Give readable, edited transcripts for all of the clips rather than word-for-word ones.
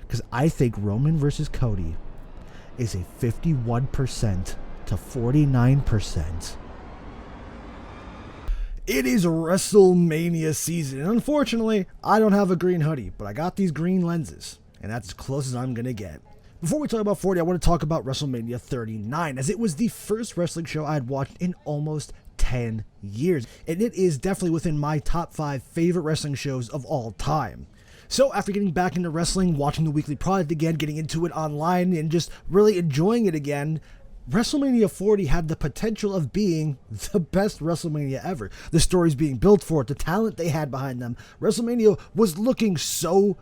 because I think Roman versus Cody is a 51% to 49%. It is WrestleMania season, and unfortunately, I don't have a green hoodie, but I got these green lenses, and that's as close as I'm going to get. Before we talk about 40, I want to talk about WrestleMania 39, as it was the first wrestling show I had watched in almost 10 years, and it is definitely within my top 5 favorite wrestling shows of all time. So after getting back into wrestling, watching the weekly product again, getting into it online, and just really enjoying it again, WrestleMania 40 had the potential of being the best WrestleMania ever. The stories being built for it, the talent they had behind them. WrestleMania was looking so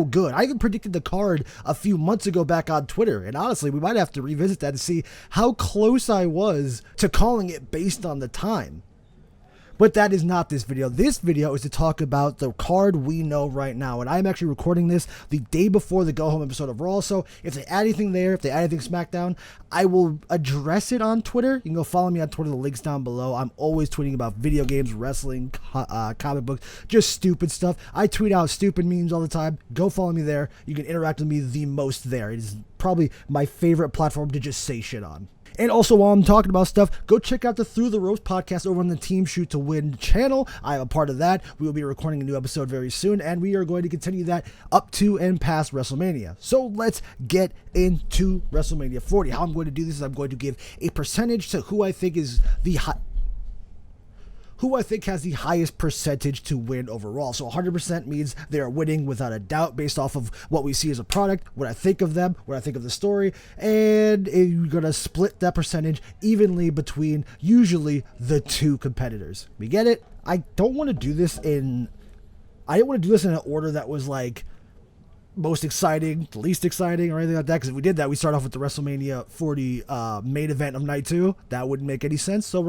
good. I even predicted the card a few months ago back on Twitter, and honestly, we might have to revisit that to see how close I was to calling it based on the time. But that is not this video. This video is to talk about the card we know right now. And I'm actually recording this the day before the Go Home episode of Raw. So if they add anything there, if they add anything SmackDown, I will address it on Twitter. You can go follow me on Twitter. The link's down below. I'm always tweeting about video games, wrestling, comic books, just stupid stuff. I tweet out stupid memes all the time. Go follow me there. You can interact with me the most there. It is probably my favorite platform to just say shit on. And also, while I'm talking about stuff, go check out the Through the Ropes podcast over on the Team Shoot to Win channel. I am a part of that. We will be recording a new episode very soon, and we are going to continue that up to and past WrestleMania. So let's get into WrestleMania 40. How I'm going to do this is I'm going to give a percentage to who I think is who I think has the highest percentage to win overall. So 100% means they are winning without a doubt based off of what we see as a product, what I think of them, what I think of the story, and you're going to split that percentage evenly between usually the two competitors. We get it? I didn't want to do this in an order that was like most exciting, least exciting, or anything like that, because if we did that, we start off with the WrestleMania 40 main event of night 2. That wouldn't make any sense. So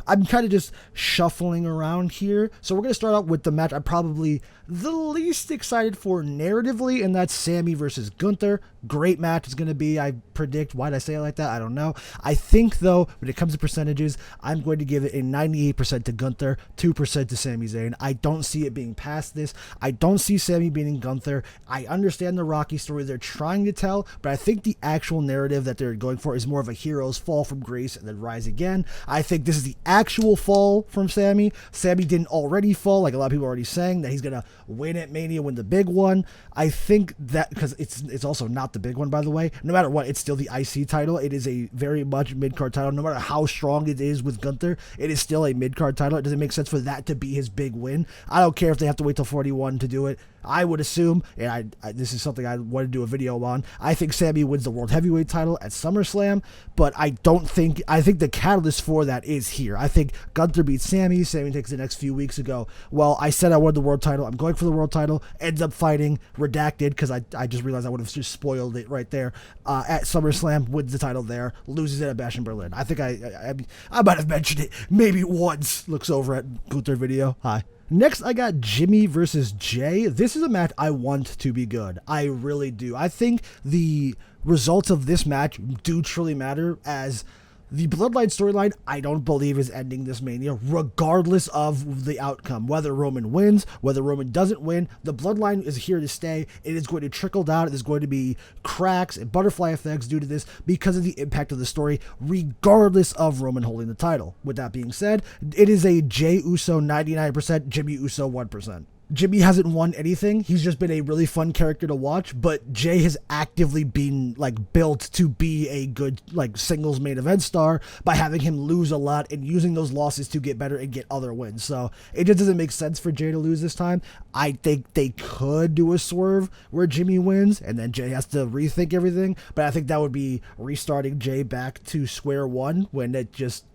I'm kind of just shuffling around here. So we're gonna start out with the match I'm probably the least excited for narratively, and that's Sami versus Gunther. Great match it's gonna be, I predict. Why did I say it like that? I don't know. I think though, when it comes to percentages, I'm going to give it a 98% to Gunther, 2% to Sami Zayn. I don't see it being past this. I don't see Sami beating Gunther. I understand the Rocky story they're trying to tell, but I think the actual narrative that they're going for is more of a hero's fall from grace and then rise again. I think this is the actual fall from Sami. Sami didn't already fall, like a lot of people are already saying, that he's going to win at Mania, win the big one. I think that, because it's also not the big one, by the way. No matter what, it's still the IC title. It is a very much mid-card title. No matter how strong it is with Gunther, it is still a mid-card title. It doesn't make sense for that to be his big win. I don't care if they have to wait till 41 to do it. I would assume, and this is something I want to do a video on, I think Sami wins the World Heavyweight title at SummerSlam, but I think the catalyst for that is here. I think Gunther beats Sami takes the next few weeks ago, well, I said I wanted the world title, I'm going for the world title, ends up fighting, redacted, because I just realized I would have just spoiled it right there, at SummerSlam, wins the title there, loses it at Bash in Berlin. I think I might have mentioned it maybe once, looks over at Gunther video, hi. Next, I got Jimmy versus Jay. This is a match I want to be good. I really do. I think the results of this match do truly matter, as the Bloodline storyline, I don't believe is ending this Mania, regardless of the outcome. Whether Roman wins, whether Roman doesn't win, the Bloodline is here to stay. It is going to trickle down. There's going to be cracks and butterfly effects due to this because of the impact of the story, regardless of Roman holding the title. With that being said, it is a Jey Uso 99%, Jimmy Uso 1%. Jimmy hasn't won anything. He's just been a really fun character to watch, but Jay has actively been built to be a good singles main event star by having him lose a lot and using those losses to get better and get other wins. So it just doesn't make sense for Jay to lose this time. I think they could do a swerve where Jimmy wins and then Jay has to rethink everything, but I think that would be restarting Jay back to square one when that just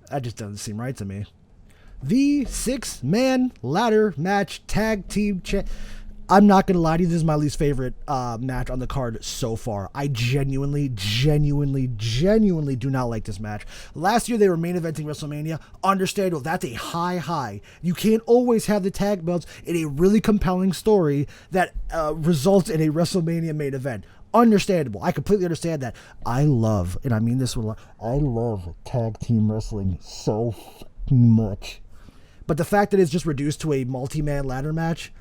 doesn't seem right to me. The 6-man ladder match tag team I'm not going to lie to you, this is my least favorite match on the card so far. I genuinely do not like this match. Last year they were main eventing WrestleMania. Understandable, that's a high. You can't always have the tag belts in a really compelling story that results in a WrestleMania main event. Understandable. I completely understand that. I love, and I mean this with love, I love tag team wrestling so much. But the fact that it's just reduced to a multi-man ladder match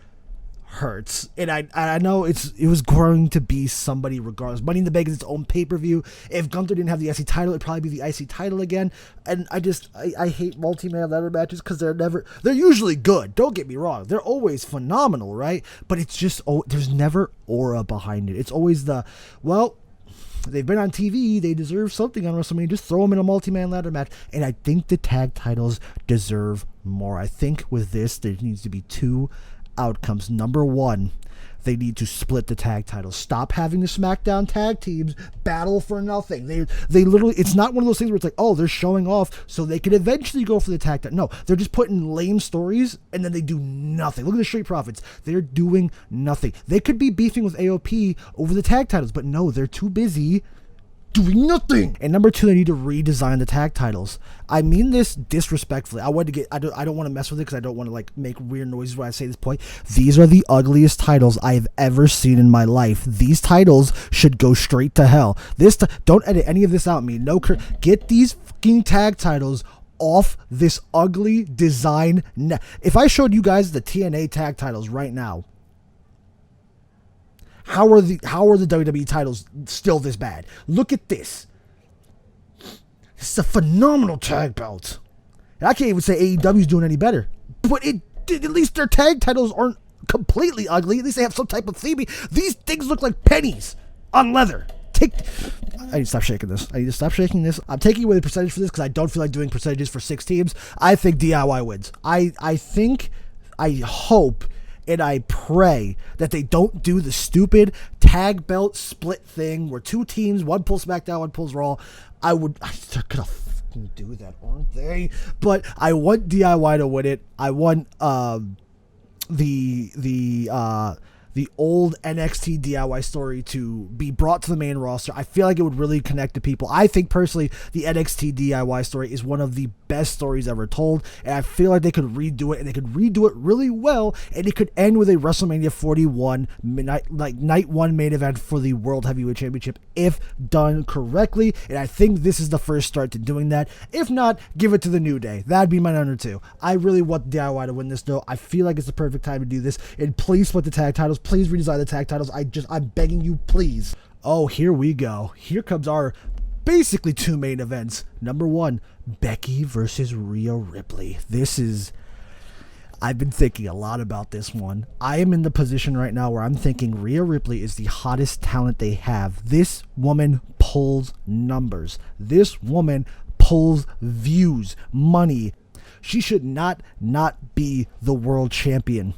hurts. And I know it was going to be somebody regardless. Money in the Bank is its own pay-per-view. If Gunther didn't have the IC title, it'd probably be the IC title again. And I hate multi-man ladder matches because they're usually good. Don't get me wrong. They're always phenomenal, right? But it's just, there's never aura behind it. It's always they've been on TV. They deserve something on WrestleMania. Just throw them in a multi-man ladder match. And I think the tag titles deserve more. I think with this, there needs to be two outcomes. Number one, they need to split the tag titles. Stop having the SmackDown tag teams battle for nothing. They literally, it's not one of those things where it's like, oh, they're showing off so they could eventually go for the tag title. No, they're just putting lame stories and then they do nothing. Look at the Street Profits. They're doing nothing. They could be beefing with AOP over the tag titles, but no, they're too busy doing nothing. And number two, they need to redesign the tag titles. I mean this disrespectfully. I don't want to mess with it because I don't want to like make weird noises when I say this point. These are the ugliest titles I have ever seen in my life. These titles should go straight to hell. Don't edit any of this out, me. Get these fucking tag titles off this ugly design. If I showed you guys the TNA tag titles right now, how are the WWE titles still this bad? Look at this. This is a phenomenal tag belt. And I can't even say AEW's doing any better. But at least their tag titles aren't completely ugly. At least they have some type of theming. These things look like pennies on leather. I need to stop shaking this. I'm taking away the percentage for this because I don't feel like doing percentages for 6 teams. I think DIY wins. I hope and I pray that they don't do the stupid tag belt split thing where 2 teams, one pulls SmackDown, one pulls Raw. They're gonna fucking do that, aren't they? But I want DIY to win it. I want the old NXT DIY story to be brought to the main roster. I feel like it would really connect to people. I think personally the NXT DIY story is one of the best stories ever told, and I feel like they could redo it, and they could redo it really well, and it could end with a WrestleMania 41 night 1 main event for the World Heavyweight Championship if done correctly, and I think this is the first start to doing that. If not, give it to the New Day. That'd be my number 2. I really want DIY to win this though. I feel like it's the perfect time to do this, and please split the tag titles. Please redesign the tag titles. I'm begging you, please. Oh, here we go. Here comes our basically 2 main events. Number 1, Becky versus Rhea Ripley. I've been thinking a lot about this one. I am in the position right now where I'm thinking Rhea Ripley is the hottest talent they have. This woman pulls numbers. This woman pulls views, money. She should not be the world champion.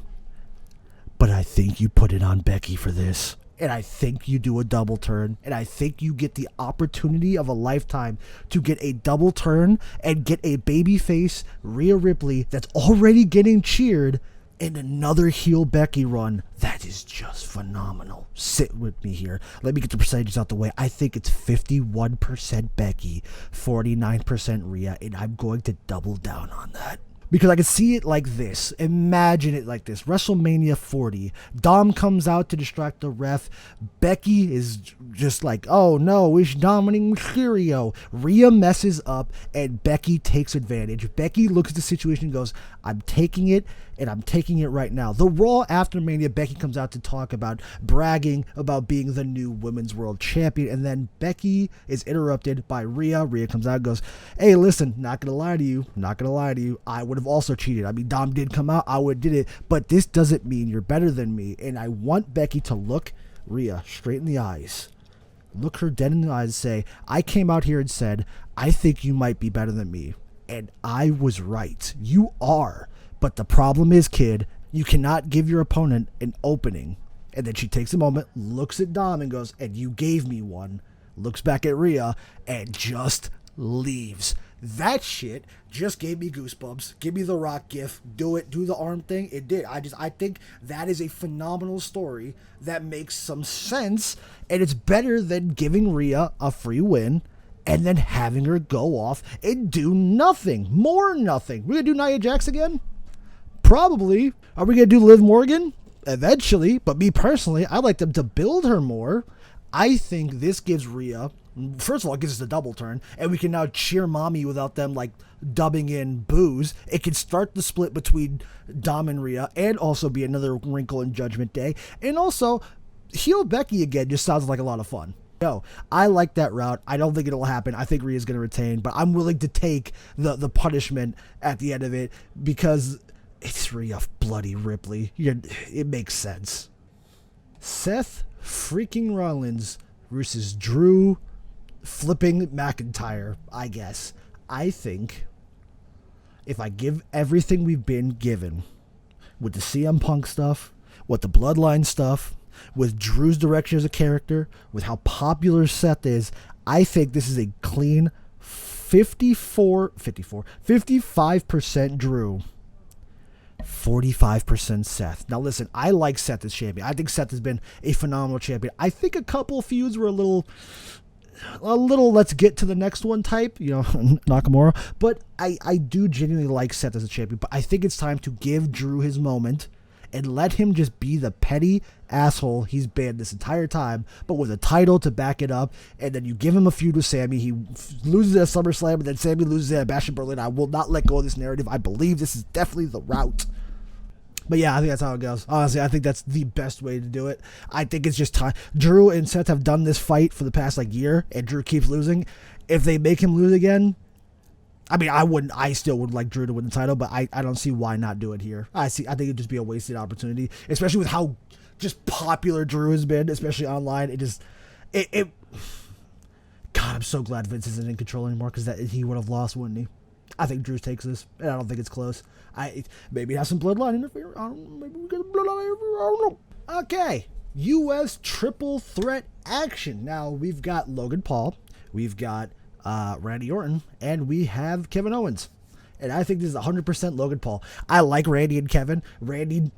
But I think you put it on Becky for this. And I think you do a double turn. And I think you get the opportunity of a lifetime to get a double turn and get a babyface Rhea Ripley that's already getting cheered and another heel Becky run. That is just phenomenal. Sit with me here. Let me get the percentages out the way. I think it's 51% Becky, 49% Rhea, and I'm going to double down on that. Because I can see it like this. Imagine it like this. WrestleMania 40. Dom comes out to distract the ref. Becky is just like, oh no, it's Dominic Mysterio. Rhea messes up and Becky takes advantage. Becky looks at the situation and goes, I'm taking it, and I'm taking it right now. The Raw after Mania, Becky comes out to talk about bragging about being the new Women's World Champion, and then Becky is interrupted by Rhea. Rhea comes out and goes, hey, listen, not gonna lie to you. I would have also cheated. I mean, Dom did come out, I would have did it, but this doesn't mean you're better than me. And I want Becky to look Rhea straight in the eyes. Look her dead in the eyes and say, I came out here and said, I think you might be better than me. And I was right. You are. But the problem is, kid, you cannot give your opponent an opening. And then she takes a moment, looks at Dom and goes, and you gave me one. Looks back at Rhea and just leaves. That shit just gave me goosebumps. Give me the Rock gif. Do it. Do the arm thing. It did. I think that is a phenomenal story that makes some sense. And it's better than giving Rhea a free win and then having her go off and do nothing. More nothing. We're going to do Nia Jax again? Probably. Are we going to do Liv Morgan? Eventually. But me personally, I like them to build her more. I think this gives Rhea First of all, it gives us a double turn, and we can now cheer mommy without them like dubbing in boos. It can start the split between Dom and Rhea, and also be another wrinkle in Judgment Day. And also, heel Becky again just sounds like a lot of fun. No, I like that route. I don't think it'll happen. I think Rhea's going to retain, but I'm willing to take the punishment at the end of it because it's Rhea bloody Ripley. It makes sense. Seth freaking Rollins versus Drew flipping McIntyre, I guess. I think if I give everything we've been given with the CM Punk stuff, with the Bloodline stuff, with Drew's direction as a character, with how popular Seth is, I think this is a clean 55% Drew, 45% Seth. Now listen, I like Seth as champion. I think Seth has been a phenomenal champion. I think a couple feuds were a little let's get to the next one type, Nakamura. But I do genuinely like Seth as a champion. But I think it's time to give Drew his moment and let him just be the petty asshole he's been this entire time, but with a title to back it up. And then you give him a feud with Sammy. He loses at SummerSlam, and then Sammy loses at Bash in Berlin. I will not let go of this narrative. I believe this is definitely the route. But yeah, I think that's how it goes. Honestly, I think that's the best way to do it. I think it's just time. Drew and Seth have done this fight for the past year, and Drew keeps losing. If they make him lose again, I mean, I still would like Drew to win the title, but I don't see why not do it here. I think it'd just be a wasted opportunity, especially with how just popular Drew has been, especially online. God, I'm so glad Vince isn't in control anymore, because he would have lost, wouldn't he? I think Drew takes this, and I don't think it's close. Maybe it has some bloodline interference. Maybe we get a bloodline interference. I don't know. Okay, U.S. triple threat action. Now we've got Logan Paul, we've got Randy Orton, and we have Kevin Owens. And I think this is 100% Logan Paul. I like Randy and Kevin. Randy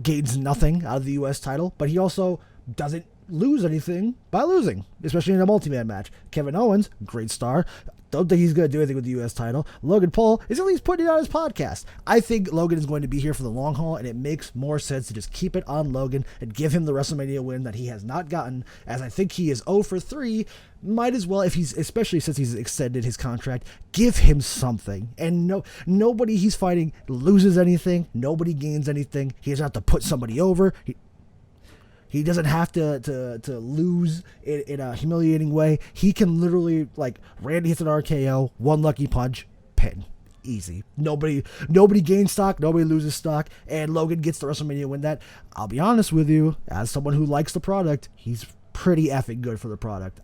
gains nothing out of the U.S. title, but he also doesn't lose anything by losing, especially in a multi-man match. Kevin Owens, great star. Don't think he's going to do anything with the U.S. title. Logan Paul is at least putting it on his podcast. I think Logan is going to be here for the long haul, and it makes more sense to just keep it on Logan and give him the WrestleMania win that he has not gotten, as I think he is 0 for 3. Might as well, especially since he's extended his contract, give him something. And nobody he's fighting loses anything. Nobody gains anything. He doesn't have to put somebody over. He doesn't have to lose in a humiliating way. He can literally, Randy hits an RKO, one lucky punch, pin. Easy. Nobody gains stock, nobody loses stock, and Logan gets the WrestleMania win that. I'll be honest with you, as someone who likes the product, he's pretty effing good for the product.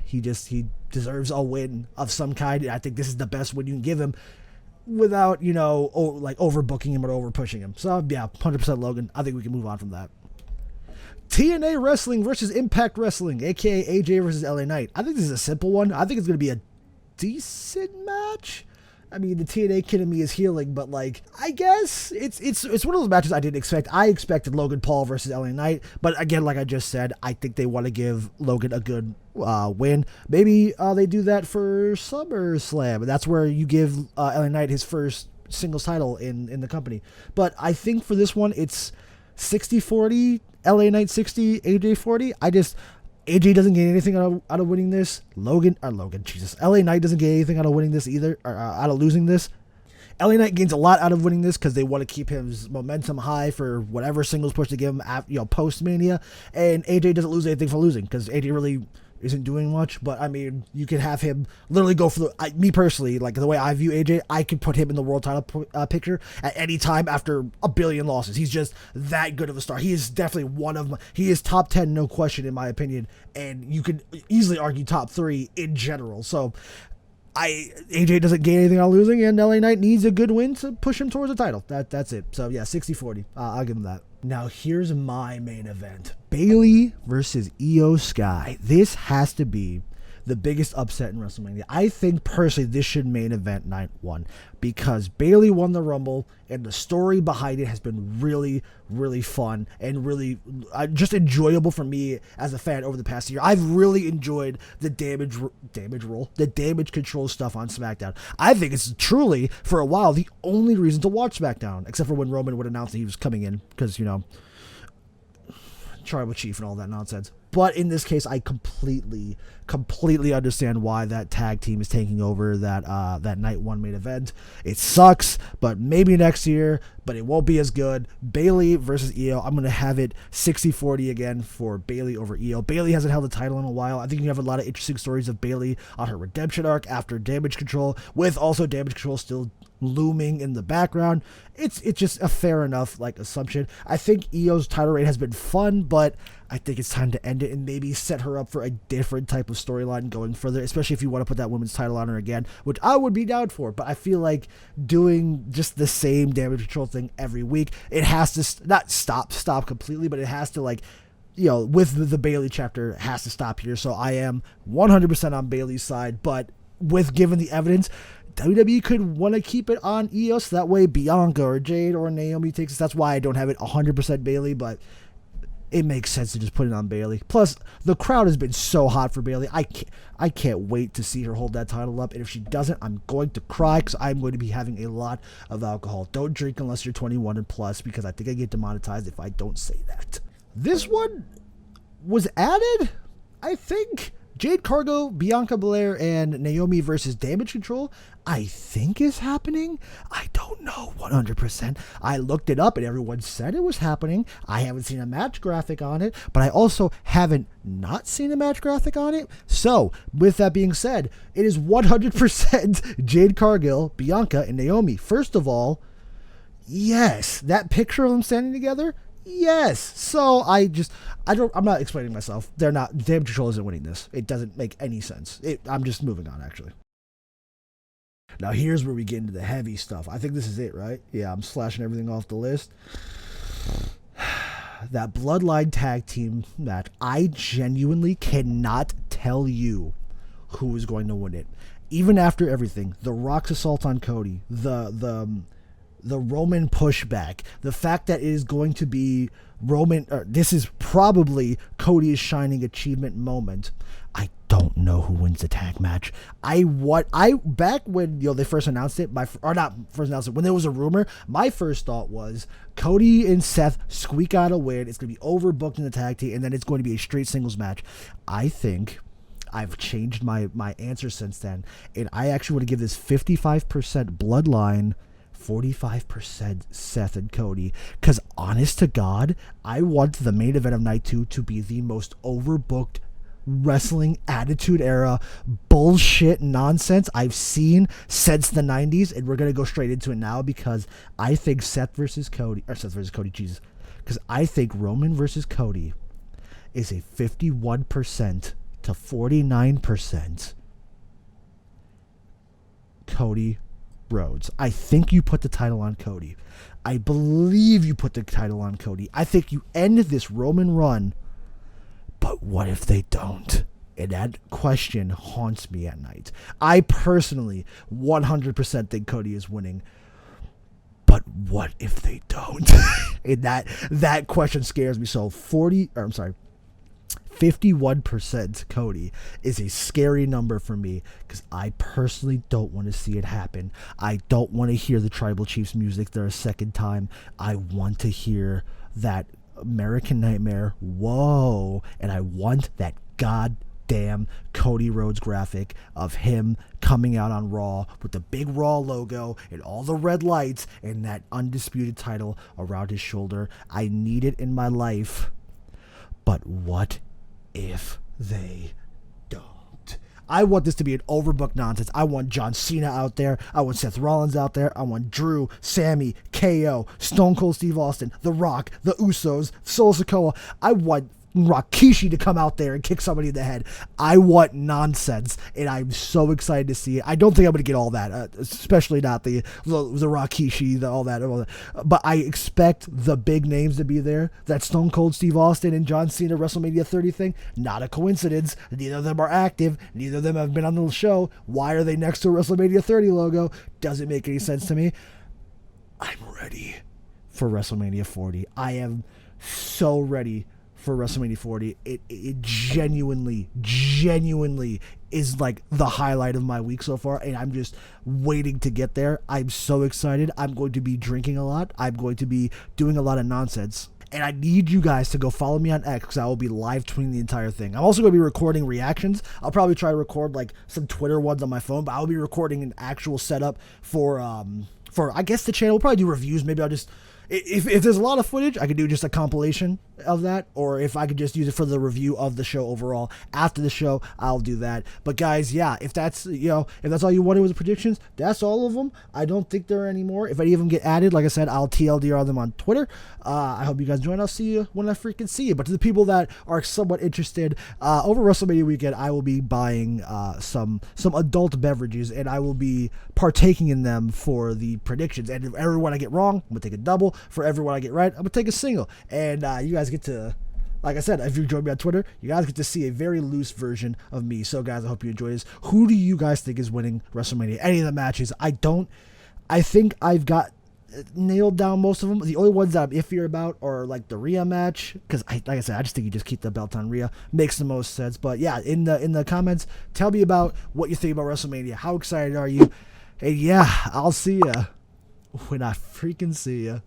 He deserves a win of some kind. I think this is the best win you can give him, without, overbooking him or over pushing him. So, yeah, 100% Logan. I think we can move on from that. TNA Wrestling versus Impact Wrestling, a.k.a. AJ versus LA Knight. I think this is a simple one. I think it's going to be a decent match. I mean, the TNA kid in me is healing, but I guess it's one of those matches I didn't expect. I expected Logan Paul versus LA Knight, but again, like I just said, I think they want to give Logan a good win. Maybe they do that for SummerSlam, and that's where you give LA Knight his first singles title in the company. But I think for this one, it's 60-40, LA Knight 60, AJ 40. AJ doesn't get anything out of winning this. LA Knight doesn't get anything out of winning this either, or out of losing this. LA Knight gains a lot out of winning this because they want to keep his momentum high for whatever singles push to give him post Mania. And AJ doesn't lose anything for losing because AJ really isn't doing much. But I mean, you could have him literally go for me personally, the way I view AJ, I could put him in the world title picture at any time after a billion losses. He's just that good of a star. He is definitely he is top 10, no question, in my opinion. And you could easily argue top 3 in general. So AJ doesn't gain anything out of losing, and LA Knight needs a good win to push him towards the title. That's it. So yeah, 60-40. I'll give him that. Now here's my main event. Bayley versus Io Sky. This has to be the biggest upset in WrestleMania. I think personally this should main event night 1 because Bayley won the Rumble and the story behind it has been really, really fun and really just enjoyable for me as a fan over the past year. I've really enjoyed the damage control stuff on SmackDown. I think it's truly, for a while, the only reason to watch SmackDown, except for when Roman would announce that he was coming in because, tribal chief and all that nonsense. But in this case, I completely understand why that tag team is taking over that night one main event. It sucks, but maybe next year, but it won't be as good. Bayley versus Io. I'm going to have it 60-40 again for Bayley over Io. Bayley hasn't held the title in a while. I think you have a lot of interesting stories of Bayley on her redemption arc after Damage Control, with also Damage Control still looming in the background. It's just a fair enough assumption. I think Io's title reign has been fun, but I think it's time to end it and maybe set her up for a different type of storyline going further, especially if you want to put that women's title on her again, which I would be down for. But I feel like doing just the same Damage Control thing every week, it has to not stop completely, but it has to with the Bayley chapter has to stop here. So I am 100% on Bayley's side, but with given the evidence, WWE could want to keep it on Io, so that way Bianca or Jade or Naomi takes it. That's why I don't have it 100% Bayley, but it makes sense to just put it on Bayley. Plus, the crowd has been so hot for Bayley. I can't wait to see her hold that title up, and if she doesn't, I'm going to cry because I'm going to be having a lot of alcohol. Don't drink unless you're 21 and plus, because I think I get demonetized if I don't say that. This one was added, I think. Jade Cargill, Bianca Belair, and Naomi versus Damage Control, I think is happening. I don't know 100%. I looked it up and everyone said it was happening. I haven't seen a match graphic on it, but I also haven't not seen a match graphic on it. So, with that being said, it is 100% Jade Cargill, Bianca, and Naomi. First of all, yes, that picture of them standing together, yes. So I'm not explaining myself. Damage Control isn't winning this. It doesn't make any sense. I'm just moving on, actually. Now here's where we get into the heavy stuff. I think this is it, right? Yeah, I'm slashing everything off the list. That Bloodline tag team match, I genuinely cannot tell you who is going to win it. Even after everything, The Rock's assault on Cody, the Roman pushback, the fact that it is going to be this is probably Cody's shining achievement moment. I don't know who wins the tag match. Back when they first announced it, when there was a rumor, my first thought was Cody and Seth squeak out a win. It's going to be overbooked in the tag team, and then it's going to be a straight singles match. I think I've changed my answer since then, and I actually want to give this 55% Bloodline, 45% Seth and Cody, because honest to God, I want the main event of night 2 to be the most overbooked wrestling attitude era bullshit nonsense I've seen since the 90s, and we're going to go straight into it now because I think Seth versus Cody, Jesus, because I think Roman versus Cody is a 51% to 49% Cody Rhodes. I think you put the title on Cody. I believe you put the title on Cody. I think you end this Roman run, but what if they don't? And that question haunts me at night. I personally 100% think Cody is winning, but what if they don't? And that question scares me. So 51% Cody is a scary number for me because I personally don't want to see it happen. I don't want to hear the Tribal Chiefs music there a second time. I want to hear that American Nightmare, whoa, and I want that goddamn Cody Rhodes graphic of him coming out on Raw with the big Raw logo and all the red lights and that undisputed title around his shoulder. I need it in my life, but what if they don't? I want this to be an overbooked nonsense. I want John Cena out there. I want Seth Rollins out there. I want Drew, Sammy, KO, Stone Cold Steve Austin, The Rock, The Usos, Solo Sikoa. I want Rikishi to come out there and kick somebody in the head. I want nonsense, and I'm so excited to see it. I don't think I'm going to get all that, especially not the Rikishi, all that. But I expect the big names to be there. That Stone Cold Steve Austin and John Cena WrestleMania 30 thing, not a coincidence. Neither of them are active. Neither of them have been on the show. Why are they next to a WrestleMania 30 logo? Doesn't make any sense to me. I'm ready for WrestleMania 40. I am so ready for WrestleMania 40. It genuinely is like the highlight of my week so far, and I'm just waiting to get there. I'm so excited. I'm going to be drinking a lot. I'm going to be doing a lot of nonsense. And I need you guys to go follow me on X because I will be live tweeting the entire thing. I'm also going to be recording reactions. I'll probably try to record like some Twitter ones on my phone, but I'll be recording an actual setup for I guess the channel. We'll probably do reviews. Maybe I'll just if there's a lot of footage, I could do just a compilation of that, or if I could just use it for the review of the show overall after the show, I'll do that. But guys, yeah, if that's all you wanted was the predictions, that's all of them. I don't think there are any more. If any of them get added, like I said, I'll TLDR them on Twitter. I hope you guys join. I'll see you when I freaking see you. But to the people that are somewhat interested, over WrestleMania weekend, I will be buying some adult beverages, and I will be partaking in them for the predictions. And if everyone I get wrong, I'm gonna take a double. For everyone I get right, I'm gonna take a single. And you guys get to, like I said, if you join me on Twitter, you guys get to see a very loose version of me. So guys, I hope you enjoy this. Who do you guys think is winning WrestleMania? Any of the matches? I think I've got nailed down most of them. The only ones that I'm iffier about are like the Rhea match, because like I said, I just think you just keep the belt on Rhea. Makes the most sense. But yeah, in the comments, tell me about what you think about WrestleMania. How excited are you? And yeah, I'll see ya when I freaking see ya.